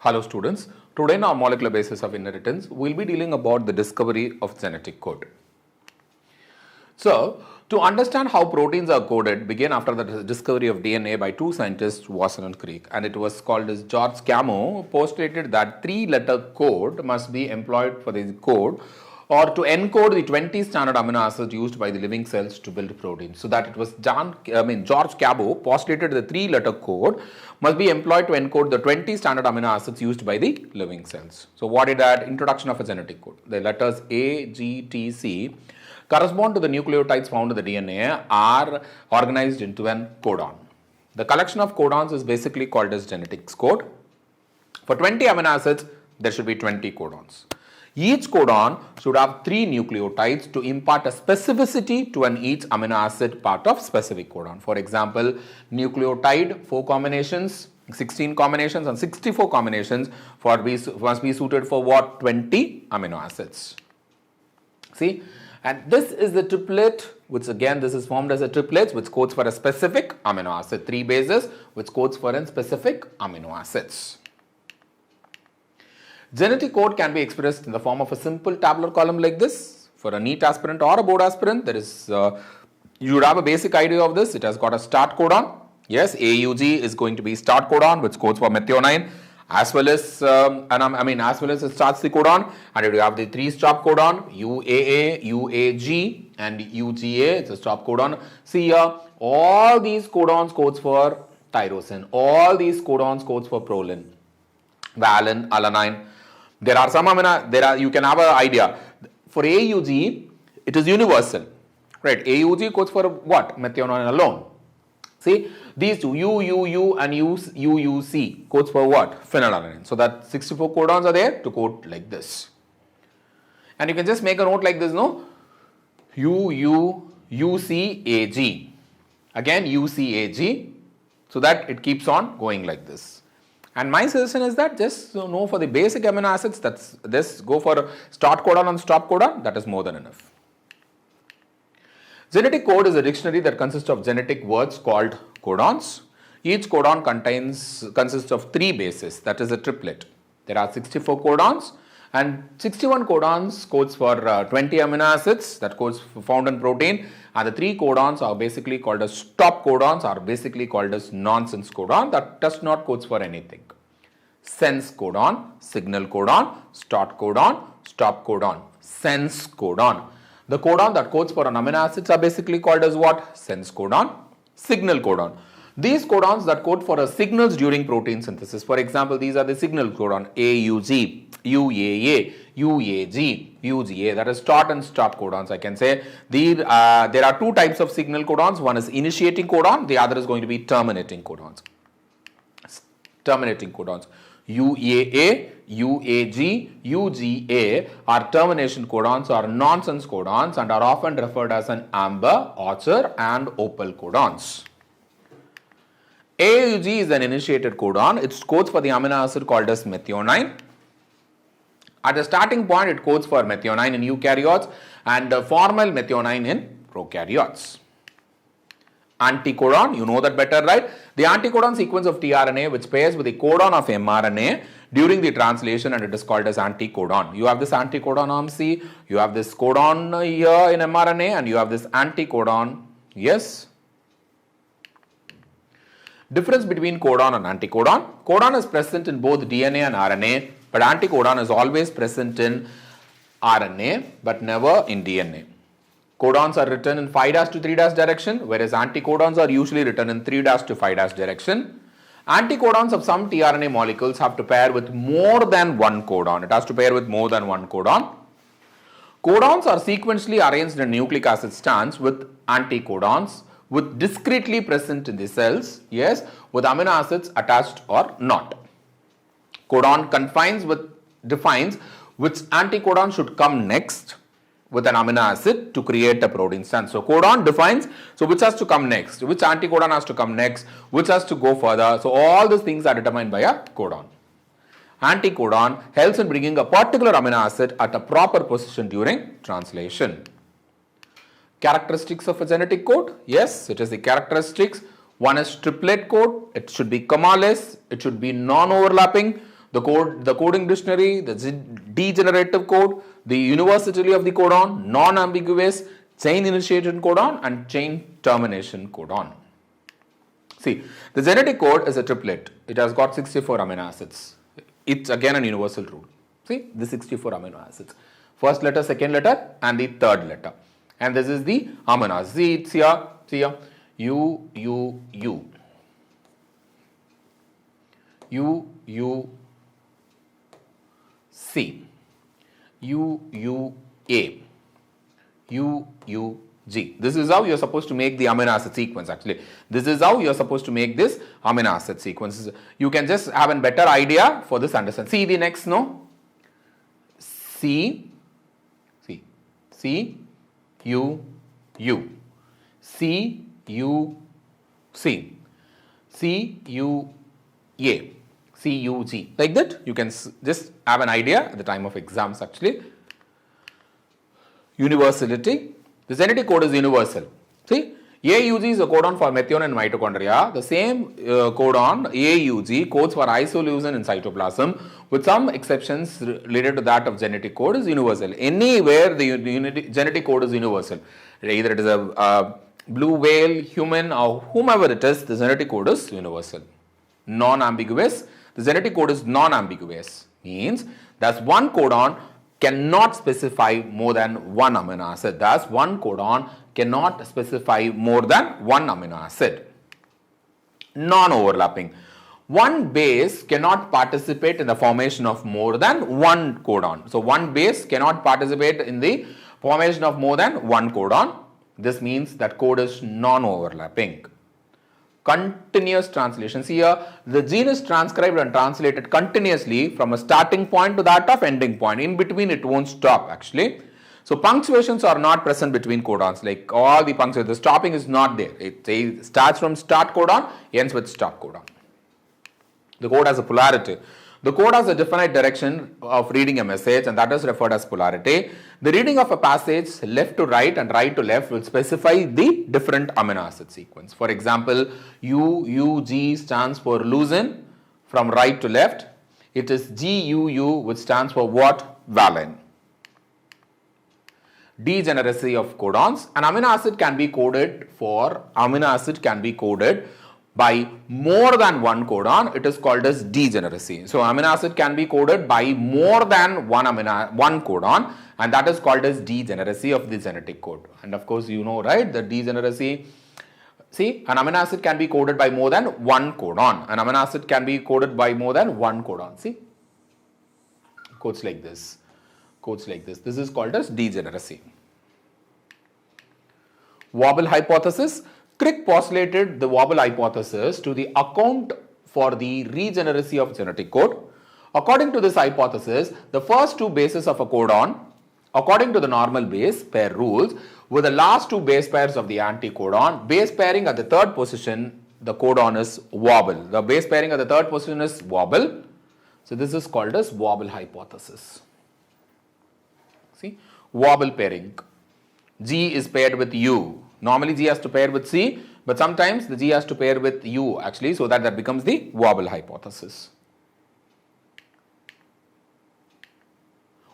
Hello students, today in our molecular basis of inheritance, we will be dealing about the discovery of genetic code. So, to understand how proteins are coded began after the discovery of DNA by two scientists, Watson and Crick, and it was called as George Camo postulated that three-letter code must be employed for the code or to encode the 20 standard amino acids used by the living cells to build proteins. So that it was George Cabot postulated the three-letter code must be employed to encode the 20 standard amino acids used by the living cells. So what is that? Introduction of a genetic code. The letters A, G, T, C correspond to the nucleotides found in the DNA are organized into an codon. The collection of codons is basically called as genetics code. For 20 amino acids, there should be 20 codons. Each codon should have 3 nucleotides to impart a specificity to an each amino acid part of specific codon. For example, nucleotide 4 combinations, 16 combinations and 64 combinations must be suited for what? 20 amino acids. See, and this is the triplet, which again this is formed as a triplet which codes for a specific amino acid, 3 bases which codes for a specific amino acids. Genetic code can be expressed in the form of a simple tabular column like this. For a neat aspirant or a board aspirant, there is you would have a basic idea of this. It has got a start codon. Yes, AUG is going to be start codon, which codes for methionine, as well as as well as it starts the codon, and you have the 3 stop codon UAA, UAG, and UGA. It's a stop codon. See here, all these codons codes for tyrosine. All these codons codes for proline, valine, alanine. There are some you can have an idea. For AUG, it is universal, right? AUG codes for what? Methionine alone. See, these two, UUU and UUC codes for what? Phenylalanine. So that 64 codons are there to code like this. And you can just make a note like this, no? UUUCAG. Again, UCAG. So that it keeps on going like this. And my suggestion is that just know for the basic amino acids, that's this, go for start codon and stop codon, that is more than enough. Genetic code is a dictionary that consists of genetic words called codons. Each codon consists of 3 bases, that is a triplet. There are 64 codons and 61 codons codes for 20 amino acids that codes found in protein, and the 3 codons are basically called as stop codons, are basically called as nonsense codon that does not codes for anything. Sense codon, signal codon, start codon, stop codon, sense codon. The codon that codes for an amino acids are basically called as what? Sense codon, signal codon. These codons that code for signals during protein synthesis. For example, these are the signal codon AUG, UAA, UAG, UGA. That is start and stop codons. I can say there are 2 types of signal codons. One is initiating codon. The other is going to be terminating codons. Terminating codons. UAA, UAG, UGA are termination codons or nonsense codons and are often referred as an amber, orchard and opal codons. AUG is an initiated codon. It codes for the amino acid called as methionine. At the starting point, it codes for methionine in eukaryotes and formal methionine in prokaryotes. Anticodon, you know that better, right? The anticodon sequence of tRNA which pairs with the codon of mRNA during the translation, and it is called as anticodon. You have this anticodon arm C, you have this codon here in mRNA, and you have this anticodon. Yes. Difference between codon and anticodon. Codon is present in both DNA and RNA, but anticodon is always present in RNA but never in DNA. Codons are written in 5' to 3' direction, whereas anticodons are usually written in 3' to 5' direction. Anticodons of some tRNA molecules have to pair with more than one codon. It has to pair with more than one codon. Codons are sequentially arranged in nucleic acid strands with anticodons with discretely present in the cells, yes, with amino acids attached or not. Codon defines which anticodon should come next with an amino acid to create a protein strand. So codon defines, so which has to come next, which anticodon has to come next, which has to go further. So all these things are determined by a codon. Anticodon helps in bringing a particular amino acid at a proper position during translation. Characteristics of a genetic code? Yes, it is the characteristics. One is triplet code. It should be commaless. It should be non-overlapping. the coding dictionary, the degenerative code, the universality of the codon, non-ambiguous, chain initiation codon and chain termination codon. See, the genetic code is a triplet. It has got 64 amino acids. It's again a universal rule. See, the 64 amino acids. First letter, second letter and the third letter. And this is the amino acid. See, it's here. See here. U, U, U. U, U, C. U, U, A. U, U, G. This is how you are supposed to make the amino acid sequence actually. This is how you are supposed to make this amino acid sequence. You can just have a better idea for this understand. See the next, no? C, U, U. C, U, C. C, U, A. C, U, G. Like that, you can just have an idea at the time of exams actually. Universality. The genetic code is universal. See, AUG is a codon for methionine and mitochondria. The same codon AUG codes for isoleucine in cytoplasm, with some exceptions related to that of genetic code is universal. Anywhere the genetic code is universal. Either it is a blue whale, human or whomever it is, the genetic code is universal. Non-ambiguous. The genetic code is non-ambiguous. Means that's one codon cannot specify more than one amino acid. Thus, one codon cannot specify more than one amino acid. Non-overlapping. One base cannot participate in the formation of more than one codon. So, one base cannot participate in the formation of more than one codon. This means that code is non-overlapping. Continuous translation. See here, the gene is transcribed and translated continuously from a starting point to that of ending point. In between, it won't stop actually. So, punctuations are not present between codons. Like all the punctuations, the stopping is not there. It starts from start codon, ends with stop codon. The code has a polarity. The code has a definite direction of reading a message, and that is referred as polarity. The reading of a passage left to right and right to left will specify the different amino acid sequence. For example, UUG stands for leucine from right to left. It is GUU which stands for what? Valine. Degeneracy of codons. An amino acid can be coded by more than one codon. It is called as degeneracy. So, amino acid can be coded by more than one codon, and that is called as degeneracy of the genetic code. And of course, you know, right, the degeneracy. See, an amino acid can be coded by more than one codon. An amino acid can be coded by more than one codon. See, codes like this. This is called as degeneracy. Wobble hypothesis. Crick postulated the wobble hypothesis to the account for the regeneracy of genetic code. According to this hypothesis, the first two bases of a codon, according to the normal base pair rules, with the last two base pairs of the anticodon, base pairing at the third position, the codon is wobble. The base pairing at the third position is wobble. So, this is called as wobble hypothesis. See, wobble pairing. G is paired with U. Normally, G has to pair with C, but sometimes the G has to pair with U actually, so that becomes the wobble hypothesis.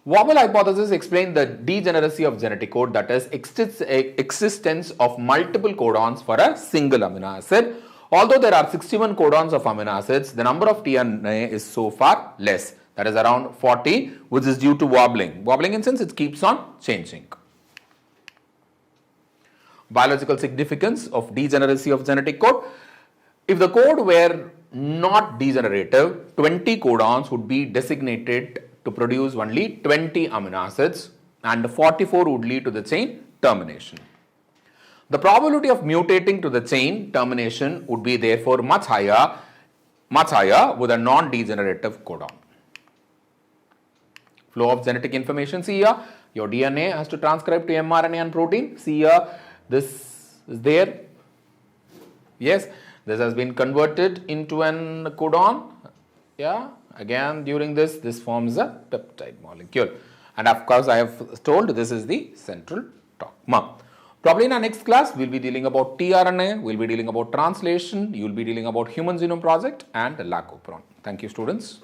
Wobble hypothesis explains the degeneracy of genetic code, that is existence of multiple codons for a single amino acid. Although there are 61 codons of amino acids, the number of tRNA is so far less, that is around 40, which is due to wobbling. Wobbling in sense it keeps on changing. Biological significance of degeneracy of genetic code. If the code were not degenerative, 20 codons would be designated to produce only 20 amino acids, and 44 would lead to the chain termination. The probability of mutating to the chain termination would be therefore much higher with a non-degenerative codon. Flow of genetic information. See here, your DNA has to transcribe to mRNA and protein. See here, this is there. Yes, this has been converted into an codon. Yeah, again during this forms a peptide molecule. And of course, I have told this is the central dogma. Probably in our next class, we will be dealing about tRNA, we will be dealing about translation, you will be dealing about Human Genome Project and lac operon. Thank you, students.